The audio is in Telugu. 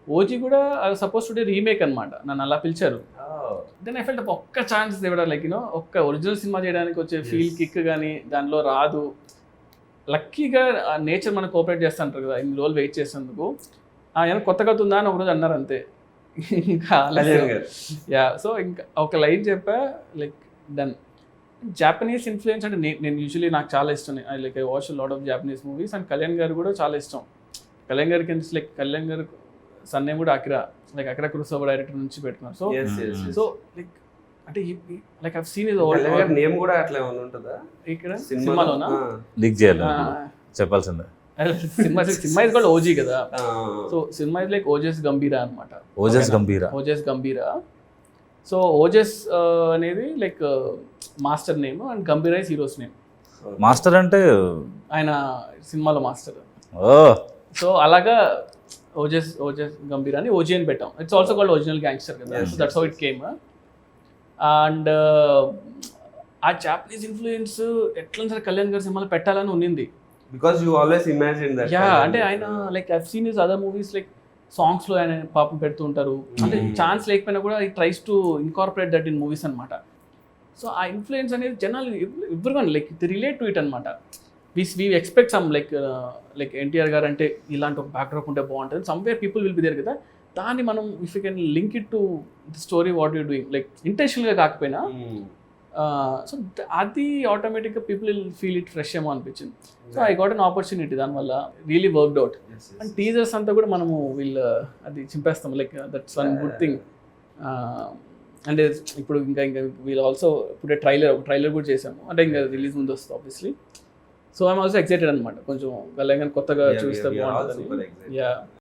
ఓజీ కూడా సపోజ్ టు రీమేక్ అనమాట, నన్ను అలా పిలిచారు. దెన్ ఐ ఫెల్ట్ ఒక్క ఛాన్స్ ఇవ్వడం, లైక్ యూనో ఒక్క ఒరిజినల్ సినిమా చేయడానికి వచ్చే ఫీల్ కిక్ కానీ దానిలో రాదు. లక్కీగా నేచర్ మనకు కోఆపరేట్ చేస్తుంటారు కదా, ఇన్ని రోజులు వెయిట్ చేసేందుకు. ఏమైనా కొత్త కథ ఉందా అని ఒకరోజు అన్నారు అంతే. ఇంకా యా, సో ఇంకా ఒక లైన్ చెప్పా, లైక్ డన్. జాపనీస్ ఇన్ఫ్లుయెన్స్ అంటే నేను యూజువలీ నాకు చాలా ఇష్టం. Like I watch lot of Japanese movies. And Kalyan గారు కూడా చాలా ఇష్టం. కళ్యాణ్ గారికి లైక్ కళ్యాణ్ గారు సన్ నేమ్ కూడా Akira, like Akira Kurosawa director నుంచి పెట్టుకున్నారు. సో లైక్ అంటే like I scene is all name కూడా అట్లా ఉంటుందా ఇక్కడ సినిమాలోనా? లీక్ చేయాలి చెప్పాల్సిందే. సినిమా ఇస్ కాల్డ్ ఓజీ కదా. So cinema is like Ojas గంభీరా అనమాట. ఓజస్ గంభీరా. సో ఓజస్ అనేది like master name and గంభీరా is heroes name. Master అంటే ఆయన సినిమాలో మాస్టర్. ఓ, సో అలాగా ఓజస్ గంభీరా అని ఓజీ అని పెట్టాం. It's also called original gangster కదా. So that's how it came. And ఆ జాపనీస్ ఇన్ఫ్లుయెన్స్ ఎట్లా సరే కళ్యాణ్ గారి సినిమాలో పెట్టాలని ఉన్నింది. Because you always imagine that. Ya, అంటే ఆయన like I seen his other movies, like సాంగ్స్లో ఆయన పాపం పెడుతూ ఉంటారు. అంటే ఛాన్స్ లేకపోయినా కూడా ఈ tries to incorporate that in movies అనమాట. సో ఆ ఇన్ఫ్లుయెన్స్ అనేది జనాలు everyone like relate to it అనమాట. We expect some like NTR garu అంటే ఇలాంటి ఒక బ్యాక్డ్రాప్ ఉంటే బాగుంటుంది. Somewhere people will be there కదా. దాన్ని మనం if you can link it to the story what you doing, like ఇంటెన్షనల్గా కాకపోయినా, సో అది ఆటోమేటిక్గా people will feel it fresh ఏమో అనిపించింది. So I got an opportunity, దానివల్ల really worked out. And teasers అంతా కూడా మనము అది చింపేస్తాం, like that's one good thing. అంటే ఇప్పుడు ఇంకా వీళ్ళు ఆల్సో ఇప్పుడు ట్రైలర్ కూడా చేసాము, అంటే ఇంకా రిలీజ్ ముందు వస్తుంది obviously. So I'm also excited అనమాట, కొంచెం కళ్యాణ్ కొత్తగా చూస్తే బాగుంటుంది. యా.